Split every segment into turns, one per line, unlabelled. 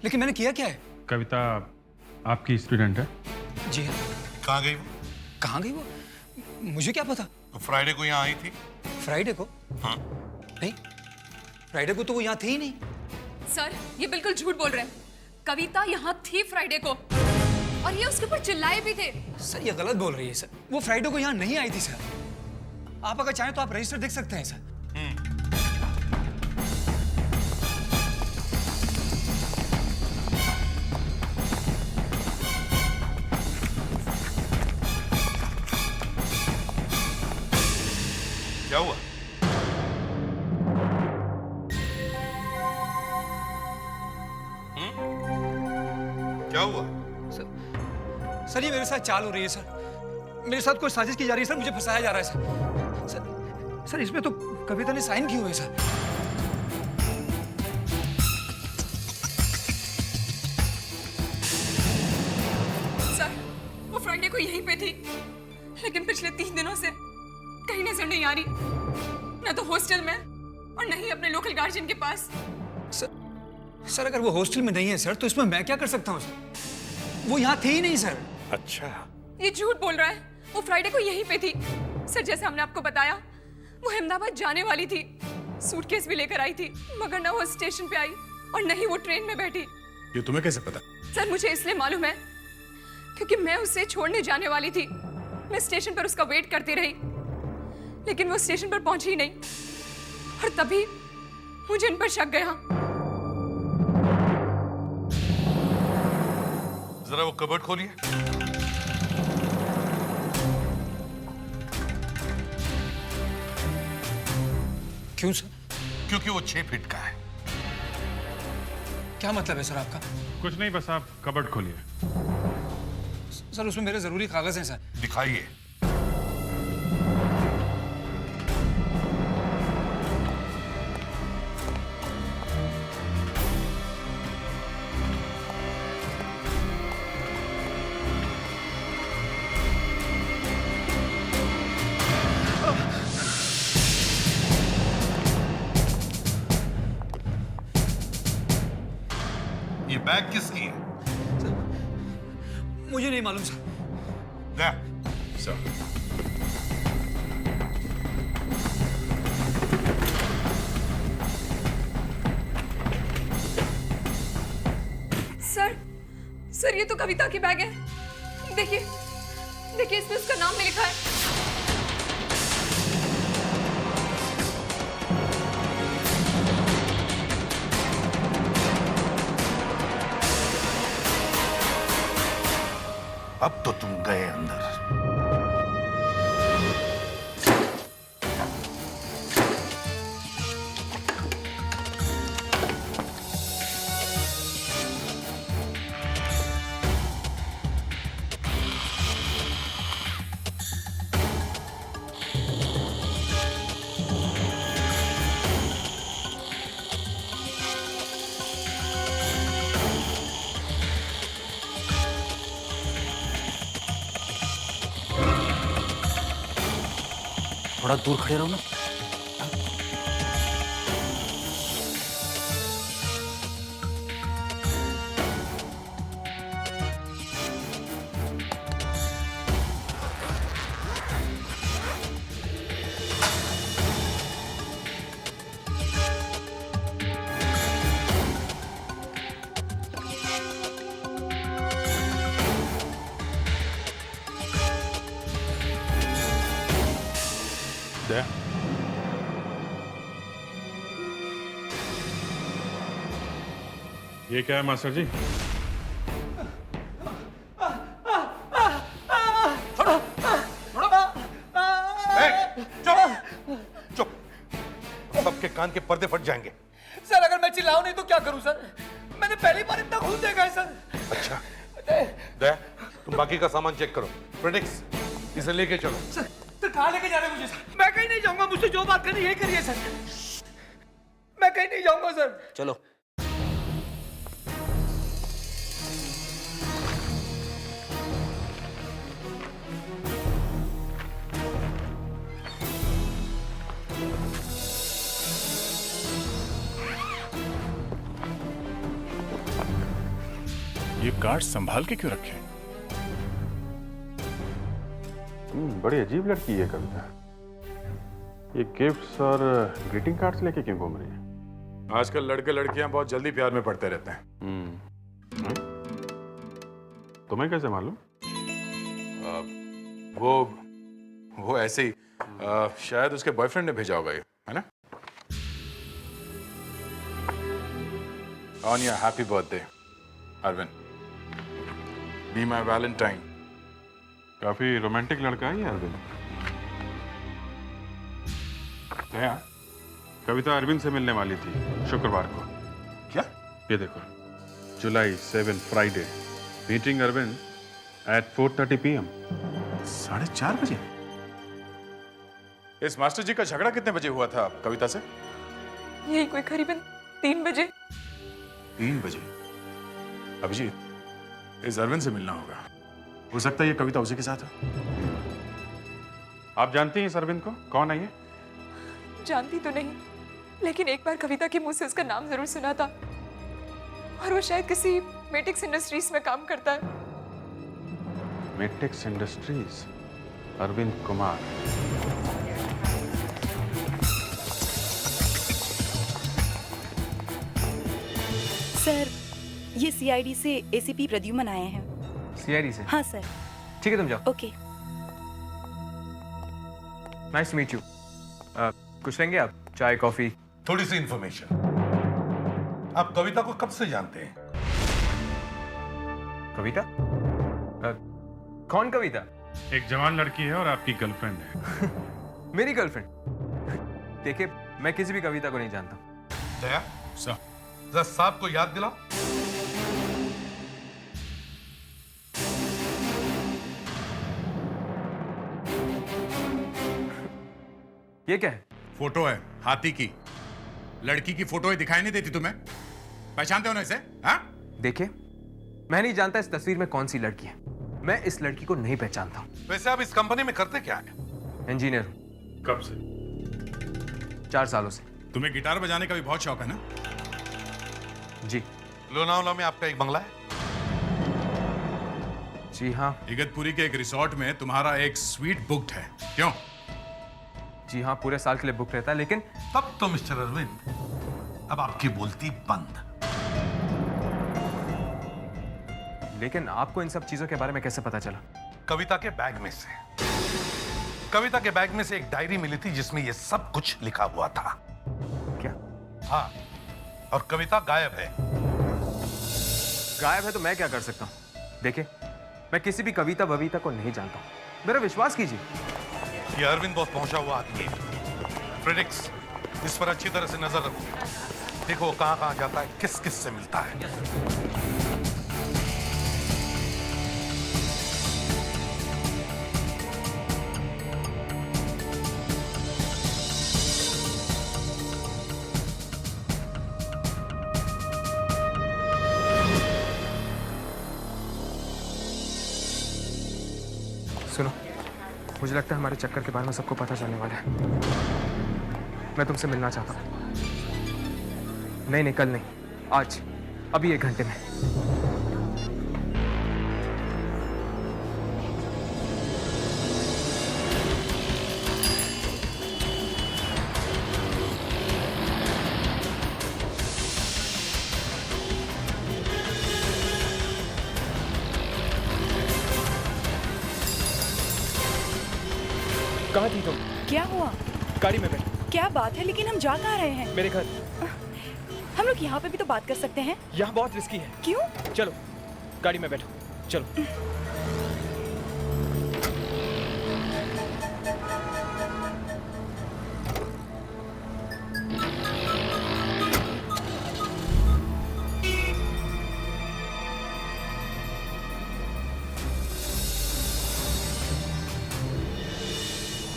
लेकिन मैंने किया क्या है?
कविता आपकी स्टूडेंट है?
जी हाँ।
कहाँ गई वो?
कहाँ गई वो? मुझे क्या पता।
तो फ्राइडे को यहाँ आई थी।
फ्राइडे को?
हाँ।
नहीं, फ्राइडे को तो वो यहाँ थी ही नहीं।
सर, ये बिल्कुल झूठ बोल रहे हैं। कविता यहाँ थी फ्राइडे को, और ये उसके ऊपर चिल्लाए भी थे।
सर ये गलत बोल रही है सर। वो फ्राइडे को यहाँ नहीं आई थी सर। आप अगर चाहें तो आप रजिस्टर देख सकते हैं सर।
क्या हुआ? क्या हुआ?
सर ये मेरे साथ चाल हो रही है सर। मेरे साथ कोई साजिश की जा रही है सर। मुझे फंसाया जा रहा है सर। इसमें तो कविता ने साइन किए हुए सर।
सर, वो फ्राइडे को यहीं पे थी, लेकिन पिछले 3 दिनों से कहीं नजर नहीं आ रही। न तो हॉस्टल में और न ही अपने लोकल गार्जियन के पास।
सर अगर वो हॉस्टल में नहीं है सर, तो इसमें मैं क्या कर सकता हूँ सर? वो यहाँ थी ही नहीं सर।
अच्छा।
ये झूठ बोल रहा है। वो फ्राइडे को यहीं पे थी। सर जैसे हमने आपको बताया, वो अहमदाबाद जाने वाली थी। सूटकेस भी लेकर आई थी, मगर न वो स्टेशन पे आई और न ही वो ट्रेन में बैठी।
ये तुम्हें कैसे पता?
सर मुझे इसलिए मालूम है क्योंकि मैं उसे छोड़ने जाने वाली थी। मैं स्टेशन पर उसका वेट करती रही, लेकिन वो स्टेशन पर पहुंची ही नहीं, और तभी मुझे इन पर शक गया।
जरा वो कबर्ड खोलिए।
क्यों सर?
क्योंकि वो 6 फीट का है।
क्या मतलब है सर आपका?
कुछ नहीं, बस आप कबर्ड खोलिए।
सर उसमें मेरे जरूरी कागज हैं सर।
दिखाइए। ये बैग किसकी है?
मुझे नहीं मालूम सर।
दे। सर।
सर ये तो कविता की बैग है। देखिए देखिए, इसमें उसका नाम भी लिखा है।
अब तो तुम गए अंदर।
थोड़ा दूर खड़े रहो ना।
दे। ये क्या है मास्टर जी?
चुप। सबके कान के पर्दे फट जाएंगे।
सर अगर मैं चिल्लाऊं नहीं तो क्या करूं सर? मैंने पहली बार इतना खून देखा है सर।
अच्छा। दे, तुम बाकी का सामान चेक करो। प्रेडिक्स, इसे लेके चलो।
सर कहाँ लेके जा रहे हैं मुझे सर? मैं कहीं नहीं जाऊंगा। मुझसे जो बात करनी यही करिए सर। मैं कहीं नहीं जाऊंगा सर।
चलो।
ये कार्ड संभाल के क्यों रखे?
बड़ी अजीब लड़की है कविता। ये गिफ्ट्स और ग्रीटिंग कार्ड्स लेके क्यों घूम रही है?
आजकल लड़के लड़कियां बहुत जल्दी प्यार में पड़ते रहते हैं।
तुम्हें कैसे मालूम?
वो ऐसे ही शायद उसके बॉयफ्रेंड ने भेजा होगा ये, है ना? On your happy birthday Arvind, be my valentine.
काफी रोमांटिक लड़का है ये अरविंद। दया, कविता अरविंद से मिलने वाली थी शुक्रवार को।
क्या?
ये देखो, July 7 Friday, meeting Arvind at 4:30 PM।
4:30 बजे? इस मास्टर जी का झगड़ा कितने बजे हुआ था कविता से?
यही कोई करीबन 3 बजे।
3 बजे? अभिजीत, इस अरविंद से मिलना होगा। हो सकता है ये कविता उसी के साथ है।
आप जानती हैं इस अरविंद को? कौन है ये?
जानती तो नहीं, लेकिन एक बार कविता के मुंह से उसका नाम जरूर सुना था, और वो शायद किसी मेटिक्स इंडस्ट्रीज में काम करता है।
मेटिक्स इंडस्ट्रीज, अरविंद कुमार।
सर, ये सीआईडी से एसीपी प्रद्युमन आए हैं।
सीआईडी से?
हाँ सर।
ठीक है, तुम जाओ।
Okay.
Nice to meet you. कुछ लेंगे आप? चाय, कॉफी?
थोड़ी सी इंफॉर्मेशन। आप कविता को कब से जानते हैं?
कविता? कौन कविता?
एक जवान लड़की है और आपकी गर्लफ्रेंड है।
मेरी गर्लफ्रेंड? देखिए, मैं किसी भी कविता को नहीं जानता।
दया,
सर,
जरा साहब को याद दिलाओ।
ये क्या है?
फोटो है हाथी की। लड़की की फोटो दिखाई नहीं देती तुम्हें? पहचानते हो ना इसे? हाँ?
देखिए, मैं नहीं जानता इस तस्वीर में कौन सी लड़की है। मैं इस लड़की को नहीं पहचानता।
वैसे आप इस कंपनी में करते क्या है?
इंजीनियर हूं।
कब से?
4 सालों से।
तुम्हें गिटार बजाने का भी बहुत शौक है ना?
जी।
लोनावला में आपका एक बंगला है?
जी हाँ।
इगतपुरी के एक रिसोर्ट में तुम्हारा एक स्वीट बुक्ड है, क्यों?
जी हाँ, पूरे साल के लिए बुक रहता है, लेकिन
तब तो मिस्टर अरविंद, अब आपकी बोलती बंद।
लेकिन आपको इन सब चीजों के बारे में कैसे पता चला?
कविता के बैग में से। कविता के बैग में से एक डायरी मिली थी जिसमें यह सब कुछ लिखा हुआ था।
क्या?
हाँ, और कविता गायब है।
गायब है तो मैं क्या कर सकता हूँ? देखिए, मैं किसी भी कविता बविता को नहीं जानता हूँ। मेरा विश्वास कीजिए।
ये अरविंद बहुत पहुंचा हुआ आदमी है। प्रेडिक्स, इस पर अच्छी तरह से नजर रखो। देखो वो कहां कहां जाता है, किस किस से मिलता है।
सुनो, मुझे लगता है हमारे चक्कर के बारे में सबको पता चलने वाला है। मैं तुमसे मिलना चाहता हूँ। नहीं नहीं, कल नहीं, आज, अभी 1 घंटे में। कहाँ थी तुम?
क्या हुआ?
गाड़ी में बैठ।
क्या बात है, लेकिन हम जा कहाँ रहे हैं?
मेरे घर।
हम लोग यहाँ पे भी तो बात कर सकते हैं।
यहाँ बहुत रिस्की है।
क्यों?
चलो, गाड़ी में बैठो, चलो।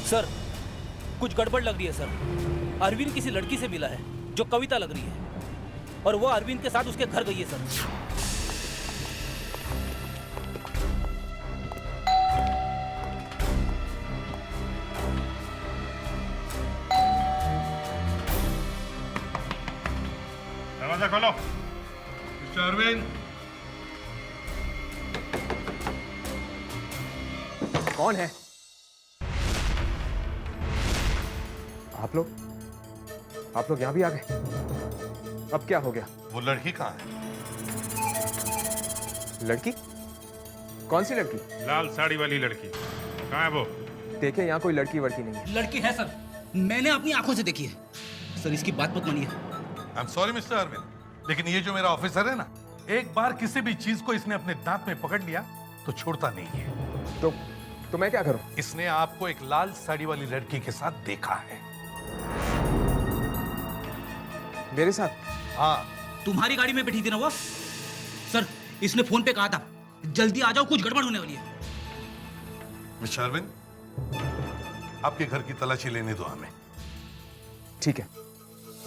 सर, कुछ गड़बड़ लग रही है सर। अरविंद किसी लड़की से मिला है जो कविता लग रही है, और वो अरविंद के साथ उसके घर गई है सर।
दरवाजा खोलो।
मिस्टर अरविंद,
कौन है? आप लोग यहाँ भी आ गए? अब क्या हो गया?
वो लड़की कहाँ है?
लड़की? कौन सी लड़की?
लाल साड़ी वाली लड़की कहाँ है वो?
देखिए, यहाँ कोई लड़की वड़की नहीं है।
लड़की है सर, मैंने अपनी आंखों से देखी है सर। इसकी बात मत मानिए।
I am sorry mister Arvind, लेकिन ये जो मेरा ऑफिसर है ना, एक बार किसी भी चीज को इसने अपने दांत में पकड़ लिया तो छोड़ता नहीं है।
तो मैं क्या करूं?
इसने आपको एक लाल साड़ी वाली लड़की के साथ देखा है।
मेरे साथ?
हाँ।
तुम्हारी गाड़ी में बैठी थी ना वो? सर, इसने फोन पे कहा था जल्दी आ जाओ, कुछ गड़बड़ होने वाली है।
मिस्टर अरविंद, आपके घर की तलाशी लेने दो हमें।
ठीक है,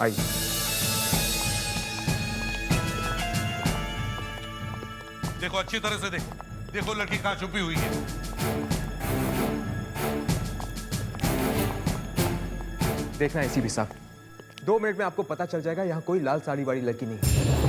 आइए।
देखो, अच्छी तरह से देखो लड़की कहां छुपी हुई है।
देखना एसीपी साहब, 2 मिनट में आपको पता चल जाएगा यहाँ कोई लाल साड़ी वाली लड़की नहीं है।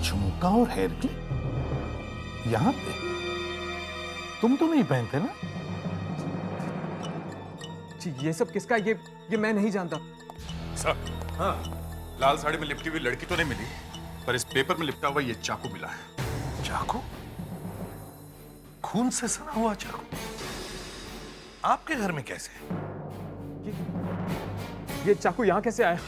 झुमका और हेयर क्लिप यहां पे? तुम तो नहीं पहनते ना?
जी, ये सब किसका? ये मैं नहीं जानता।
सर, हाँ, लाल साड़ी में लिपटी हुई लड़की तो नहीं मिली, पर इस पेपर में लिपटा हुआ ये चाकू मिला है।
चाकू? खून से सना हुआ चाकू आपके घर में कैसे?
ये चाकू यहाँ कैसे आया?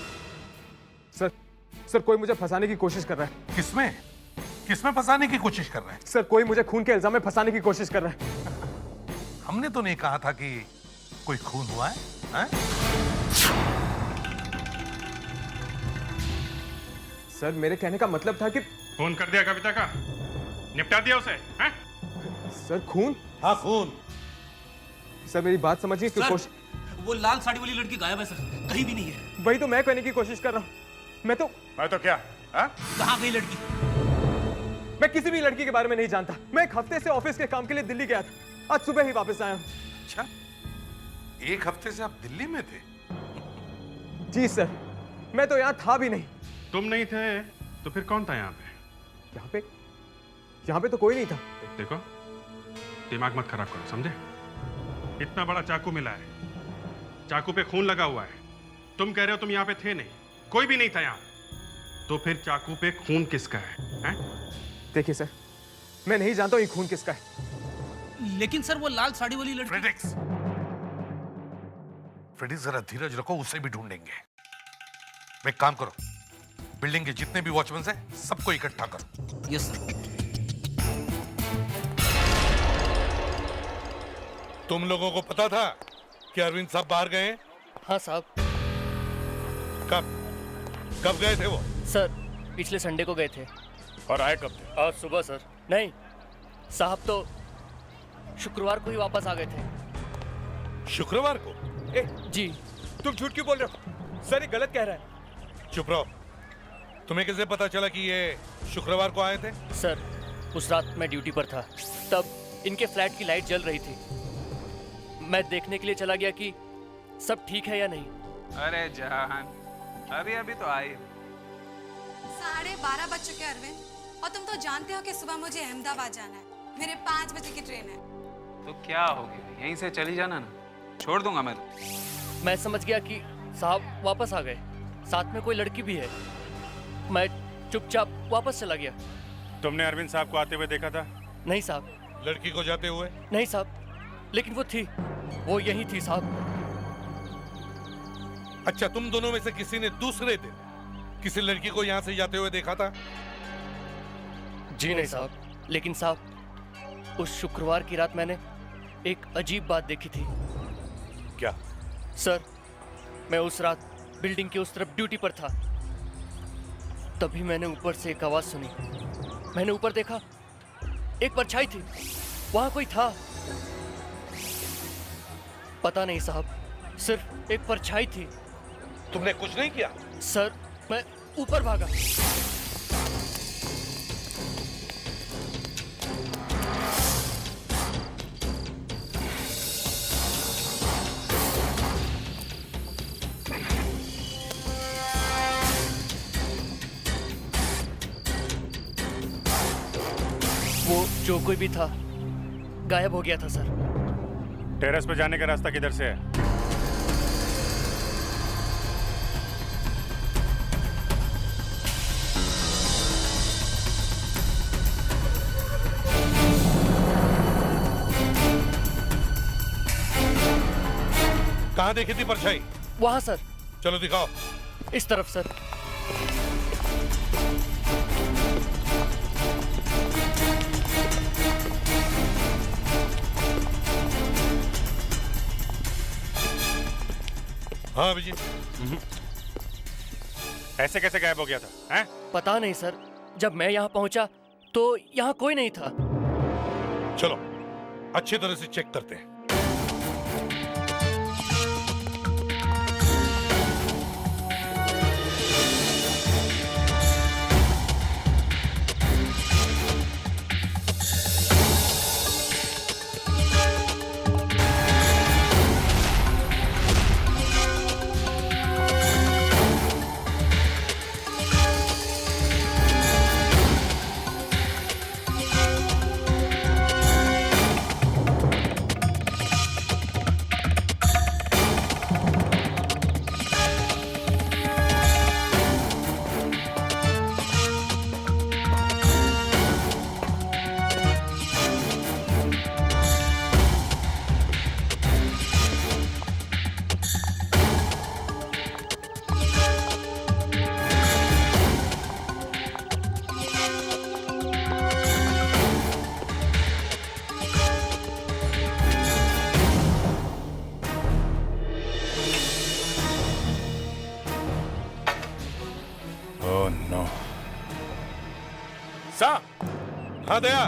सर, कोई मुझे फंसाने की कोशिश कर रहा है।
किसमें फंसाने की कोशिश कर रहे हैं?
सर, कोई मुझे खून के इल्जाम में फंसाने की कोशिश कर रहा है।
हमने तो नहीं कहा था कि कोई खून हुआ है, हैं?
सर, मेरे कहने का मतलब था कि
फोन कर दिया कविता का, निपटा दिया उसे, हैं?
सर, खून?
हाँ, खून।
सर, मेरी बात समझिए।
वो लाल साड़ी वाली लड़की गायब है सर, कहीं भी नहीं है।
वही तो मैं कहने की कोशिश कर रहा हूँ। मैं तो
क्या? हाँ?
कहाँ गई लड़की?
मैं किसी भी लड़की के बारे में नहीं जानता। मैं एक हफ्ते से ऑफिस के काम के लिए दिल्ली गया था। आज सुबह ही वापस आया हूँ।
अच्छा, 1 हफ्ते से आप दिल्ली में थे?
जी सर, मैं तो यहाँ था भी नहीं।
तुम नहीं थे तो फिर कौन था यहाँ पे?
यहाँ पे तो कोई नहीं था।
देखो, दिमाग मत खराब करो, समझे? इतना बड़ा चाकू मिला है, चाकू पे खून लगा हुआ है। तुम कह रहे हो तुम यहाँ पे थे नहीं, कोई भी नहीं था यहाँ, तो फिर चाकू पे खून किसका है, हैं?
देखिए सर, मैं नहीं जानता हूँ ये खून किसका है।
लेकिन सर, वो लाल साड़ी वाली लड़की।
फ्रेडिक्स, जरा धीरज रखो, उसे भी ढूंढेंगे। एक काम करो, बिल्डिंग के जितने भी वॉचमैन हैं, सबको इकट्ठा करो।
Yes sir.
तुम लोगों को पता था कि अरविंद साहब बाहर गए हैं?
हाँ साहब।
कब गए थे वो?
सर, पिछले संडे को गए थे।
और आए कब थे?
आज सुबह सर। नहीं साहब, तो शुक्रवार को ही वापस आ गए थे।
शुक्रवार को?
जी।
तुम झूठ क्यों बोल रहे हो? सर, ये गलत कह रहा है।
चुप रहो। तुम्हें कैसे पता चला कि ये शुक्रवार को आए थे?
सर, उस रात मैं ड्यूटी पर था, तब इनके फ्लैट की लाइट जल रही थी। मैं देखने के लिए चला गया कि सब ठीक है या नहीं।
अरे जहान, अभी तो आई।
12:30 बज चुके हैं अरविंद, और तुम तो जानते हो कि सुबह मुझे अहमदाबाद जाना है। मेरे 5 बजे की ट्रेन है।
तो क्या हो गया, यहीं से चली जाना ना, छोड़ दूंगा मैं तो।
मैं समझ गया कि साहब वापस आ गए, साथ में कोई लड़की भी है। मैं चुपचाप वापस चला गया।
तुमने अरविंद साहब को आते हुए देखा था?
नहीं साहब।
लड़की को जाते हुए?
नहीं साहब, लेकिन वो थी, वो यही थी साहब।
अच्छा, तुम दोनों में से किसी ने दूसरे दिन किसी लड़की को यहाँ से जाते हुए देखा था?
जी नहीं साहब, लेकिन साहब उस शुक्रवार की रात मैंने एक अजीब बात देखी थी।
क्या?
सर, मैं उस रात बिल्डिंग के उस तरफ ड्यूटी पर था, तभी मैंने ऊपर से एक आवाज सुनी। मैंने ऊपर देखा एक परछाई थी, वहां कोई था। पता नहीं साहब, सिर्फ एक परछाई थी।
तुमने कुछ नहीं किया?
सर, मैं ऊपर भागा। वो जो कोई भी था गायब हो गया था सर।
टेरेस पे जाने का रास्ता किधर से है?
कहाँ देखी थी परछाई?
वहां सर।
चलो दिखाओ।
इस तरफ सर।
हाँ अभिजीत।
ऐसे कैसे गायब हो गया था? हैं?
पता नहीं सर, जब मैं यहाँ पहुंचा तो यहाँ कोई नहीं था।
चलो अच्छी तरह से चेक करते हैं। हाँ दया।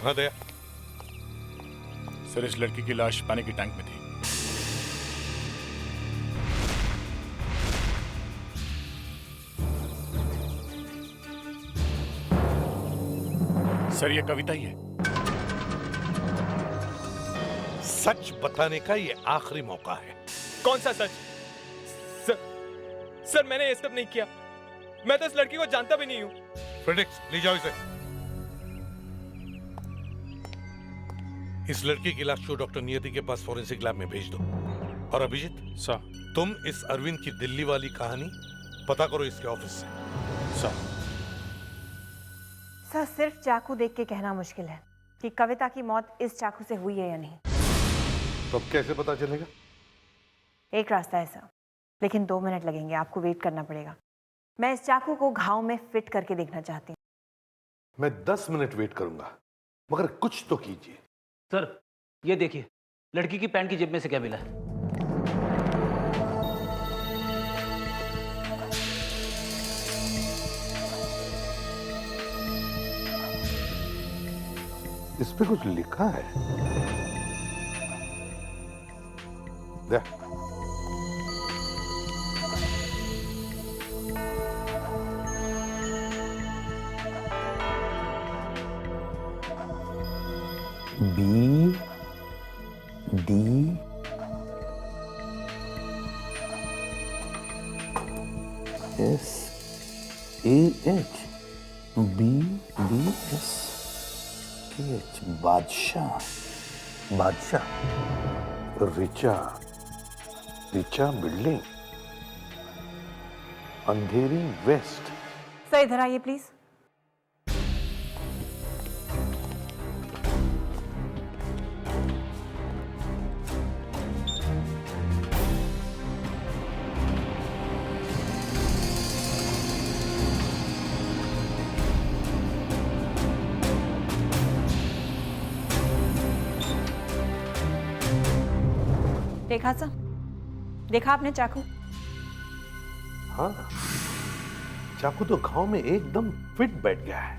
हाँ दया।
सर, इस लड़की की लाश पानी की टैंक में थी। सर, ये कविता ही है।
सच बताने का ये आखिरी मौका है।
कौन सा सच? सर मैंने ये सब नहीं किया। मैं तो इस लड़की को जानता भी नहीं हूँ।
फ्रेडिक्स, ले जाओ इसे। इस लड़की की लाश को डॉक्टर नियति के पास फॉरेंसिक लैब में भेज दो। और अभिजीत
सर,
तुम इस अरविंद की दिल्ली वाली कहानी पता करो इसके ऑफिस से।
सर।
सर, सिर्फ चाकू देख के कहना मुश्किल है कि कविता की मौत इस चाकू से हुई है या नहीं।
तो अब कैसे पता चलेगा?
एक रास्ता है सर, लेकिन 2 मिनट लगेंगे। आपको वेट करना पड़ेगा। मैं इस चाकू को घाव में फिट करके देखना चाहती हूँ।
मैं 10 मिनट वेट करूंगा, मगर कुछ तो कीजिए।
सर, ये देखिए, लड़की की पैंट की जेब में से क्या मिला है?
इस पे कुछ लिखा है। देख।
B D S A H B D S बादशाह।
रिचा बिल्डिंग, अंधेरी वेस्ट।
सर, इधर आइए प्लीज। देखा सर? देखा आपने चाकू?
हाँ, चाकू तो घाव में एकदम फिट बैठ गया है।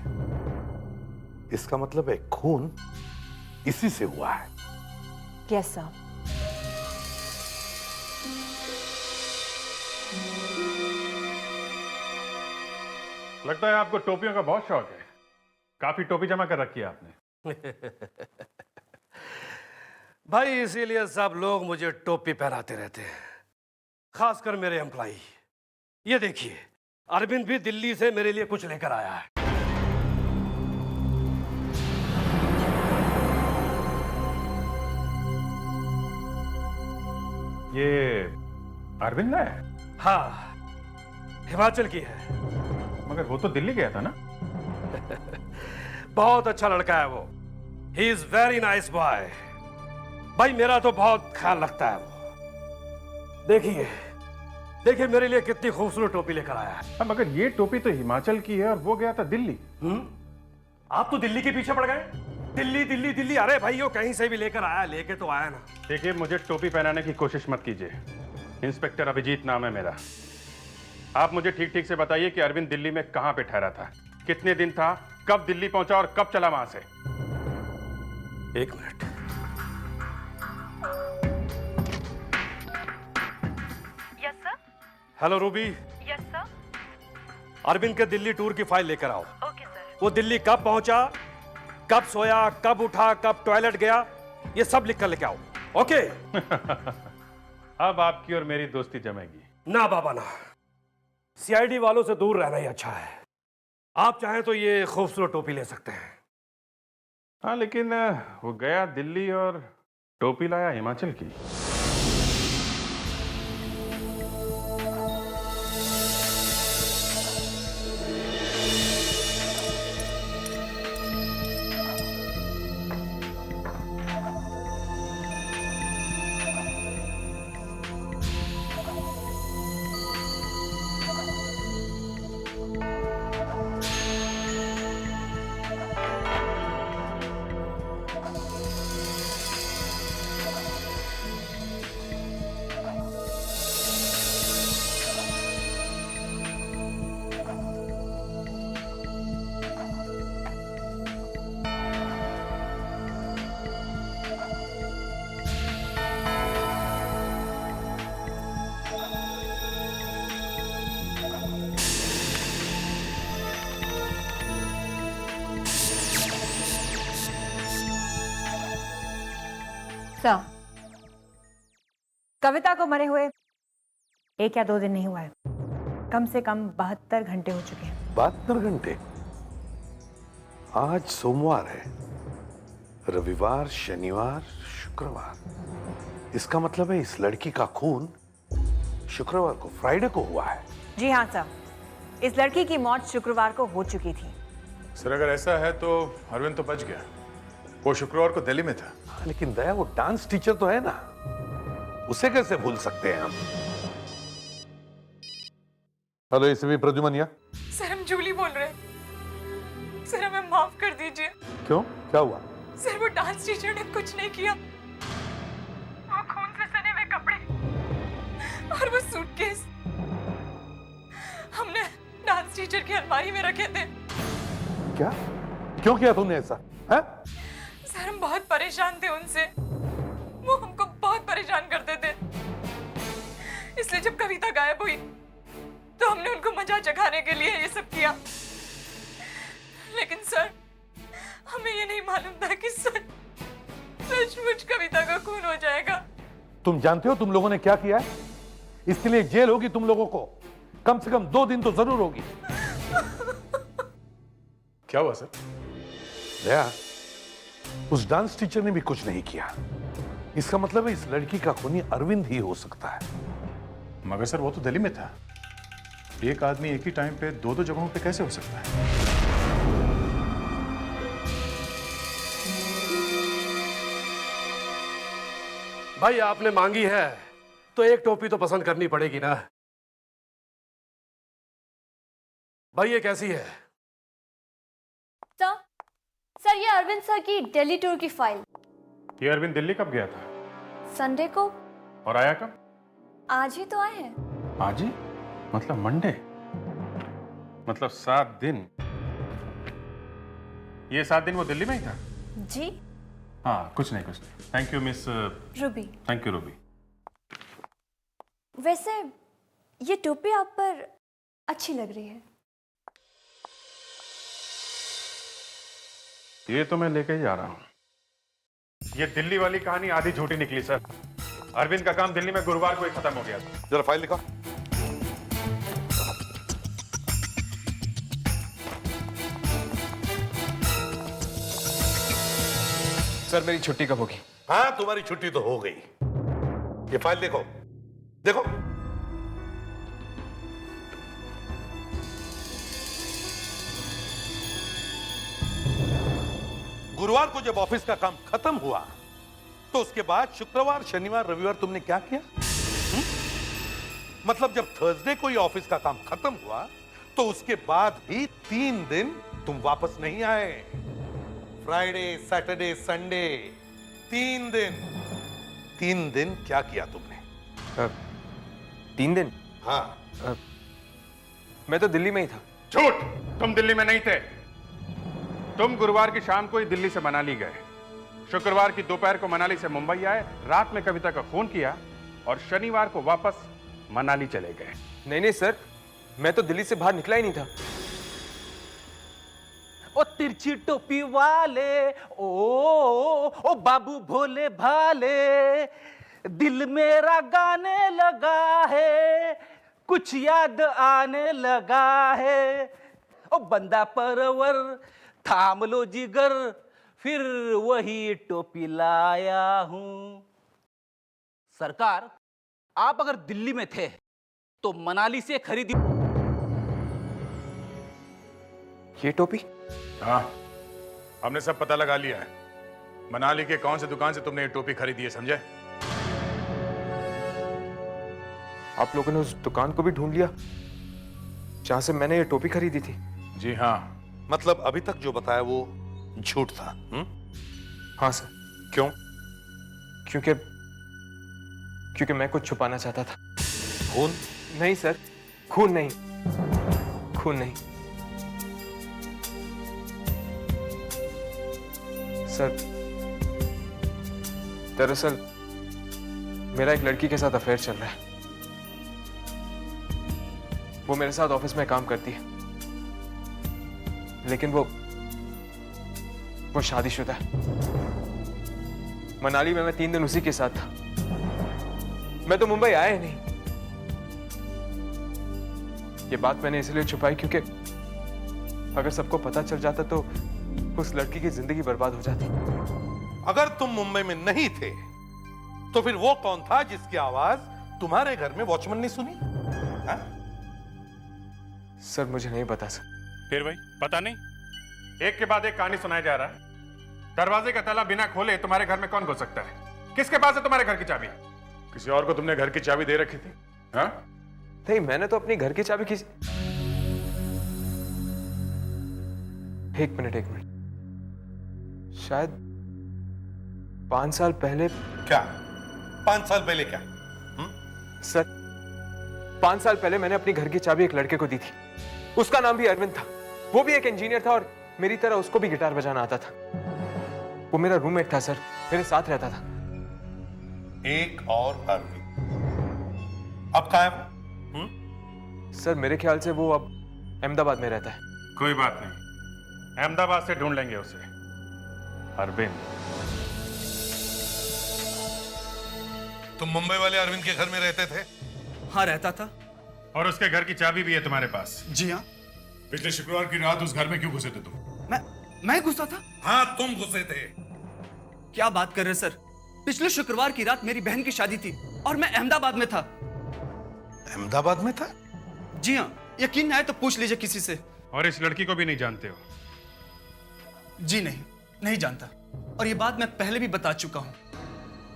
इसका मतलब है खून इसी से हुआ है।
Yes sir.
लगता है आपको टोपियों का बहुत शौक है। काफी टोपी जमा कर रखी है आपने।
भाई इसीलिए सब लोग मुझे टोपी पहनाते रहते हैं, खासकर मेरे एम्प्लॉई। ये देखिए, अरविंद भी दिल्ली से मेरे लिए कुछ लेकर आया है।
ये अरविंद है?
हाँ, हिमाचल की है।
मगर वो तो दिल्ली गया था ना?
बहुत अच्छा लड़का है वो। He is very nice boy. भाई मेरा तो बहुत ख्याल रखता है वो। देखिए देखिए मेरे लिए कितनी खूबसूरत टोपी लेकर आया है।
मगर ये टोपी तो हिमाचल की है और वो गया था दिल्ली।
आप तो दिल्ली के पीछे पड़ गए। दिल्ली दिल्ली दिल्ली। अरे भाई वो कहीं से भी लेकर आया, लेके तो आया ना।
देखिए, मुझे टोपी पहनाने की कोशिश मत कीजिए। इंस्पेक्टर अभिजीत नाम है मेरा। आप मुझे ठीक ठीक से बताइए कि अरविंद दिल्ली में कहां पे ठहरा था, कितने दिन था, कब दिल्ली पहुंचा और कब चला वहां से।
एक मिनट।
Yes sir.
Hello Ruby.
Yes sir.
Arvind के दिल्ली टूर की फाइल लेकर आओ।
Okay sir.
वो दिल्ली कब पहुंचा, कब सोया, कब उठा, कब टॉयलेट गया, ये सब लिख कर लेके आओ। ओके।
अब आपकी और मेरी दोस्ती जमेगी।
ना बाबा ना, सीआईडी वालों से दूर रहना ही अच्छा है। आप चाहें तो ये खूबसूरत टोपी ले सकते हैं।
हाँ, लेकिन वो गया दिल्ली और टोपी लाया हिमाचल की।
सर, कविता को मरे हुए 1 या 2 दिन नहीं हुआ है, कम से कम 72 घंटे हो चुके हैं।
72 घंटे? आज सोमवार है, रविवार, शनिवार, शुक्रवार। इसका मतलब है इस लड़की का खून शुक्रवार को, फ्राइडे को हुआ है।
जी हाँ सर, इस लड़की की मौत शुक्रवार को हो चुकी थी।
सर अगर ऐसा है तो अरविंद तो बच गया। वो शुक्रवार को दिल्ली में था।
लेकिन दया, वो डांस टीचर तो है ना, उसे कैसे भूल सकते हैं हम? Hello ACP Pradyuman.
सर हम जूली बोल रहे हैं। सर हमें माफ कर दीजिए।
क्यों, क्या हुआ?
सर वो डांस टीचर ने कुछ नहीं किया। वो खून से सने हुए कपड़े और वो सूटकेस हमने डांस टीचर की अलमारी में रखे थे।
क्या? क्यों किया तुमने ऐसा? है?
सर हम बहुत परेशान थे उनसे, वो हमको बहुत परेशान करते थे। इसलिए जब कविता गायब हुई तो हमने उनको मजा चखाने के लिए ये सब किया। लेकिन सर हमें ये नहीं मालूम था कि सचमुच कविता का खून हो जाएगा।
तुम जानते हो तुम लोगों ने क्या किया है? इसके लिए जेल होगी तुम लोगों को, कम से कम 2 दिन तो जरूर होगी।
क्या हुआ सर?
दया, उस डांस टीचर ने भी कुछ नहीं किया। इसका मतलब है इस लड़की का खूनी अरविंद ही हो सकता है।
मगर सर वो तो दिल्ली में था। एक आदमी एक ही टाइम पे 2-2 जगहों पे कैसे हो सकता है?
भाई आपने मांगी है तो एक टोपी तो पसंद करनी पड़ेगी ना। भाई ये कैसी है?
सर ये अरविंद सर की दिल्ली टूर की फाइल।
ये अरविंद दिल्ली कब गया था?
संडे को
और आया कब?
आज ही तो आए हैं।
आज ही? मतलब मंडे? मतलब 7 दिन? ये 7 दिन वो दिल्ली में ही था?
जी।
हाँ, कुछ नहीं। Thank you miss
Ruby.
Thank you Ruby.
वैसे ये टोपी आप पर अच्छी लग रही है।
ये तो मैं लेके ही जा रहा हूँ। ये दिल्ली वाली कहानी आधी झूठी निकली सर। अरविंद का काम दिल्ली में गुरुवार को ही खत्म हो गया था।
जरा फाइल दिखा।
सर मेरी छुट्टी कब होगी?
हाँ, तुम्हारी छुट्टी तो हो गई। ये फाइल देखो, देखो। गुरुवार को जब ऑफिस का काम खत्म हुआ तो उसके बाद शुक्रवार, शनिवार, रविवार तुमने क्या किया? मतलब जब थर्सडे को ही ऑफिस का काम खत्म हुआ तो उसके बाद भी 3 दिन तुम वापस नहीं आए। फ्राइडे, सैटरडे, संडे, 3 दिन। 3 दिन क्या किया तुमने?
3 दिन?
हाँ।
मैं तो दिल्ली में ही था।
झूठ! तुम दिल्ली में नहीं थे। तुम गुरुवार की शाम को ही दिल्ली से मनाली गए, शुक्रवार की दोपहर को मनाली से मुंबई आए, रात में कविता का फोन किया और शनिवार को वापस मनाली चले गए।
नहीं सर, मैं तो दिल्ली से बाहर निकला ही नहीं था।
ओ तिरछी टोपी वाले, ओ बाबू भोले भाले, दिल मेरा गाने लगा है, कुछ याद आने लगा है। ओ बंदा परवर थाम लो जिगर, फिर वही टोपी लाया हूं। सरकार, आप अगर दिल्ली में थे तो मनाली से खरीदी
ये टोपी?
हाँ, हमने सब पता लगा लिया है। मनाली के कौन से दुकान से तुमने ये टोपी खरीदी है, समझे?
आप लोगों ने उस दुकान को भी ढूंढ लिया जहां से मैंने ये टोपी खरीदी थी?
जी हाँ।
मतलब अभी तक जो बताया वो झूठ था?
हाँ सर।
क्यों?
क्योंकि मैं कुछ छुपाना चाहता था।
खून?
नहीं सर, खून नहीं। सर, दरअसल मेरा एक लड़की के साथ अफेयर चल रहा है। वो मेरे साथ ऑफिस में काम करती है, लेकिन वो शादीशुदा है। मनाली में मैं 3 दिन उसी के साथ था। मैं तो मुंबई आया ही नहीं। ये बात मैंने इसलिए छुपाई क्योंकि अगर सबको पता चल जाता तो उस लड़की की जिंदगी बर्बाद हो जाती।
अगर तुम मुंबई में नहीं थे तो फिर वो कौन था जिसकी आवाज तुम्हारे घर में वॉचमैन ने सुनी? हा?
सर मुझे नहीं पता सर।
फिर भाई पता नहीं? एक के बाद एक कहानी सुनाया जा रहा है। दरवाजे का ताला बिना खोले तुम्हारे घर में कौन घुस सकता है? किसके पास है तुम्हारे घर की चाबी? किसी और को तुमने घर की चाबी दे रखी थी? हाँ?
नहीं, मैंने तो अपनी घर की चाबी किसी... एक मिनट। शायद 5 साल पहले।
क्या 5 साल पहले? क्या
सर, 5 साल पहले मैंने अपनी घर की चाबी एक लड़के को दी थी। उसका नाम भी अरविंद था। वो भी एक इंजीनियर था और मेरी तरह उसको भी गिटार बजाना आता था। वो मेरा रूममेट था सर, मेरे साथ रहता था।
एक और अरविंद अब कहाँ है?
सर मेरे ख्याल से वो अब अहमदाबाद में रहता है।
कोई बात नहीं, अहमदाबाद से ढूंढ लेंगे उसे। अरविंद,
तुम मुंबई वाले अरविंद के घर में रहते थे?
हाँ, रहता था।
और उसके घर की चाबी भी है तुम्हारे पास?
जी हाँ।
पिछले शुक्रवार की रात उस घर में क्यों घुसे थे तुम?
मैं घुसा था?
हाँ, तुम घुसे थे।
क्या बात कर रहे सर? पिछले शुक्रवार की रात मेरी बहन की शादी थी और मैं अहमदाबाद में था।
अहमदाबाद में था?
जी हाँ, यकीन न आए तो पूछ लीजिए किसी से।
और इस लड़की को भी नहीं जानते हो?
जी नहीं जानता। और ये बात मैं पहले भी बता चुका हूँ।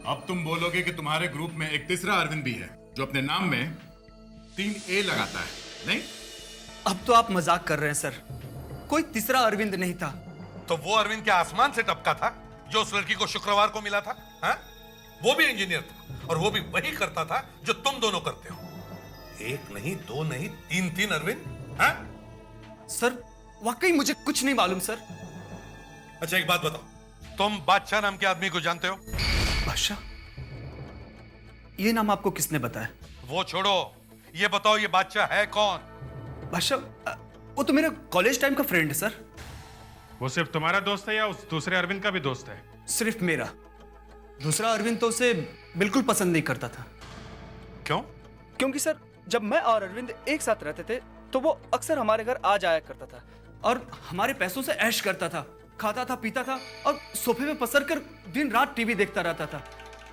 अब तुम बोलोगे कि तुम्हारे ग्रुप में एक तीसरा अरविंद भी है जो अपने नाम में 3 A लगाता है, नहीं?
अब तो आप मजाक कर रहे हैं सर। कोई तीसरा अरविंद नहीं था।
तो वो अरविंद क्या आसमान से टपका था जो उस लड़की को शुक्रवार को मिला था? हाँ? वो भी इंजीनियर था और वो भी वही करता था जो तुम दोनों करते हो। एक नहीं, दो नहीं, तीन तीन अरविंद। हाँ?
सर वाकई मुझे कुछ नहीं मालूम सर।
अच्छा एक बात बताओ, तुम बादशाह नाम के आदमी को जानते हो?
बादशाह? ये नाम आपको किसने बताया?
वो छोड़ो, ये बताओ ये बादशाह है कौन?
बादशाह वो तो मेरा कॉलेज टाइम का फ्रेंड है सर।
वो सिर्फ तुम्हारा दोस्त है या उस दूसरे अरविंद का भी दोस्त है?
सिर्फ मेरा। दूसरा अरविंद तो उसे बिल्कुल पसंद नहीं करता था।
क्यों?
क्योंकि सर जब मैं और अरविंद एक साथ रहते थे तो वो अक्सर हमारे घर आ जाया करता था और हमारे पैसों से ऐश करता था, खाता था, पीता था और सोफे में पसर कर दिन रात टीवी देखता रहता था।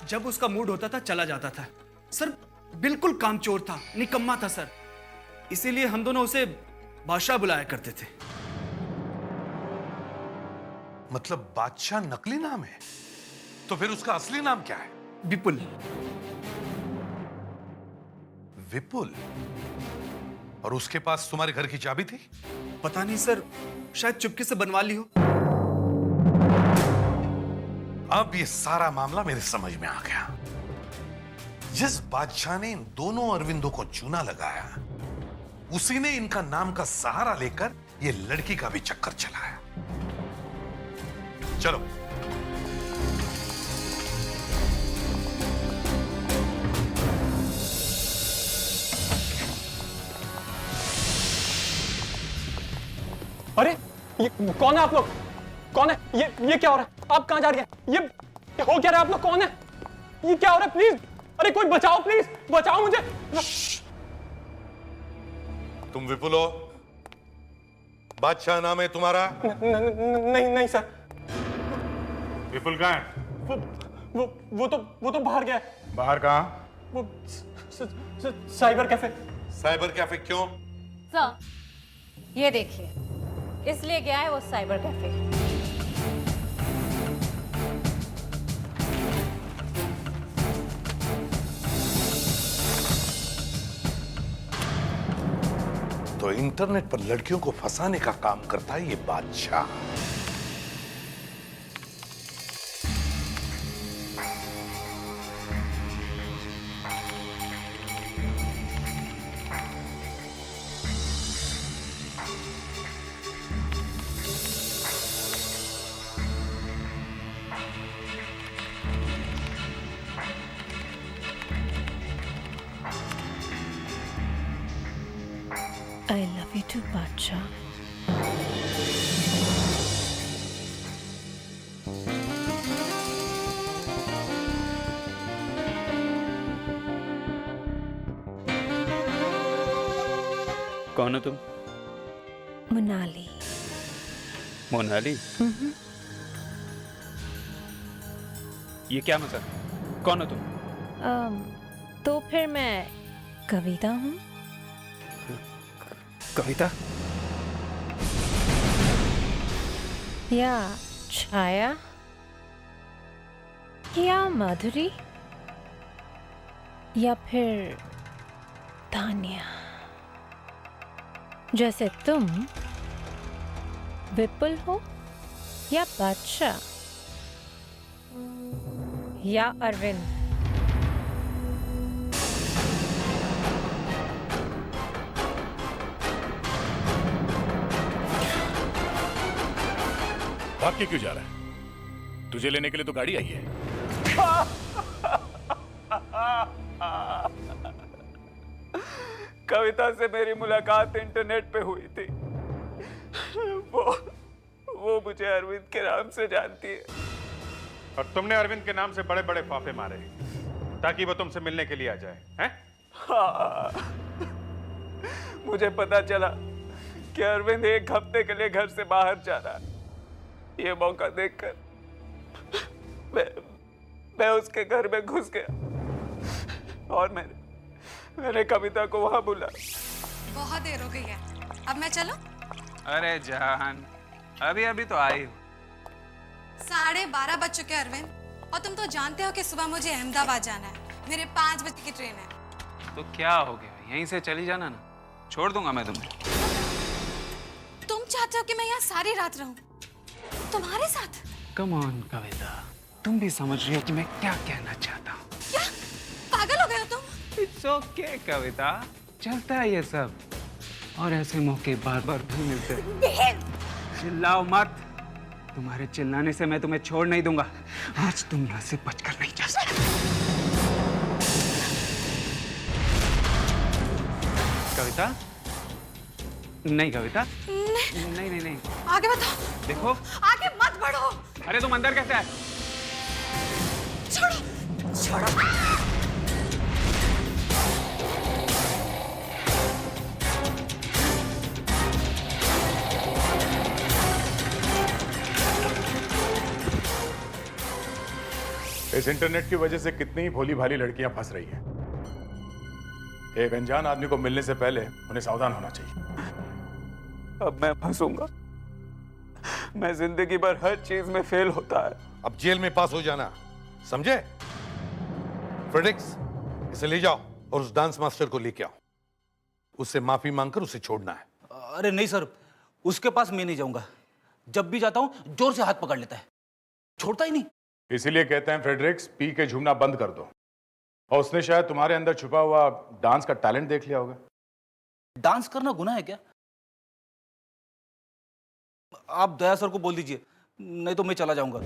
जब उसका मूड होता था चला जाता था। सर बिल्कुल कामचोर था, निकम्मा था सर। इसीलिए हम दोनों उसे बादशाह बुलाया करते थे।
मतलब बादशाह नकली नाम है? तो फिर उसका असली नाम क्या है?
विपुल।
विपुल? और उसके पास तुम्हारे घर की चाबी थी?
पता नहीं सर, शायद चुपके से बनवा ली हो।
अब ये सारा मामला मेरे समझ में आ गया। जिस बादशाह ने इन दोनों अरविंदों को चूना लगाया, उसी ने इनका नाम का सहारा लेकर ये लड़की का भी चक्कर चलाया। चलो
अरे ये कौन है आप लोग? कौन है ये क्या हो रहा है? आप कहां जा रही हैं? ये हो क्या रहा है? आप लोग कौन है? ये क्या हो रहा है? प्लीज, अरे कोई बचाओ, प्लीज बचाओ मुझे।
तुम विपुल हो? बादशाह नाम है तुम्हारा?
नहीं सर।
विपुल कहाँ है?
वो तो बाहर गया है।
बाहर कहाँ?
वो साइबर कैफे।
साइबर कैफे क्यों?
सर ये देखिए, इसलिए गया है वो साइबर कैफे।
तो इंटरनेट पर लड़कियों को फंसाने का काम करता है ये बादशाह।
I love you too, बादशाह।
कौन हो तुम?
मोनाली।
मोनाली? ये क्या मजाक? कौन हो तुम?
तो फिर मैं कविता हूँ।
कविता?
या छाया, या माधुरी, या फिर तान्या। जैसे तुम विपुल हो, या बादशाह, या अरविंद।
भाग के क्यों जा रहा है? तुझे लेने के लिए तो गाड़ी आई है।
कविता से मेरी मुलाकात इंटरनेट पे हुई थी। वो मुझे अरविंद के नाम से जानती है।
और तुमने अरविंद के नाम से बड़े बड़े फाफे मारे ताकि वो तुमसे मिलने के लिए आ जाए, हैं?
हाँ। मुझे पता चला कि अरविंद एक हफ्ते के लिए घर से बाहर जा रहा है। ये मौका देखकर मैं उसके घर में घुस गया और मैंने कविता को वहां बुला।
बहुत देर हो गई है, अब मैं चलूं?
अरे जान, अभी अभी तो आई हूँ।
12:30 बज चुके अरविंद, और तुम तो जानते हो कि सुबह मुझे अहमदाबाद जाना है। मेरे 5 बजे की ट्रेन है।
तो क्या हो गया, यहीं से चली जाना ना, छोड़ दूंगा मैं तुम्हें।
तुम चाहते हो कि मैं यहाँ सारी रात रहूं तुम्हारे साथ?
कम ऑन कविता,
तुम भी समझ रही हो कि मैं क्या कहना चाहता हूँ?
क्या पागल हो गए हो तुम?
इट्स ओके कविता, चलता है ये सब, और ऐसे मौके बार बार भी मिलते हैं। चिल्लाओ मत, तुम्हारे चिल्लाने से मैं तुम्हें छोड़ नहीं दूंगा। आज तुम यहाँ से बचकर नहीं जा सकते। कविता, नहीं कविता, नहीं नहीं नहीं,
आगे बताओ।
देखो
आगे मत बढ़ो।
अरे तुम अंदर कैसे आए?
छोड़ो छोड़ो।
इस इंटरनेट की वजह से कितनी ही भोली भाली लड़कियां फंस रही हैं। एक अनजान आदमी को मिलने से पहले उन्हें सावधान होना चाहिए।
अब मैं फंसूंगा। मैं जिंदगी भर हर चीज में फेल होता है।
अब जेल में पास हो जाना, समझे? फ्रेडरिक्स, इसे ले जाओ और उस डांस मास्टर को लेके आओ। उससे माफी मांगकर उसे छोड़ना है।
अरे नहीं सर, उसके पास मैं नहीं जाऊंगा। जब भी जाता हूं जोर से हाथ पकड़ लेता है, छोड़ता ही नहीं।
इसीलिए कहते हैं फ्रेडरिक्स, पी के झूमना बंद कर दो। और उसने शायद तुम्हारे अंदर छुपा हुआ डांस का टैलेंट देख लिया होगा।
डांस करना गुनाह है क्या? आप दया सर को बोल दीजिए, नहीं तो मैं चला जाऊंगा।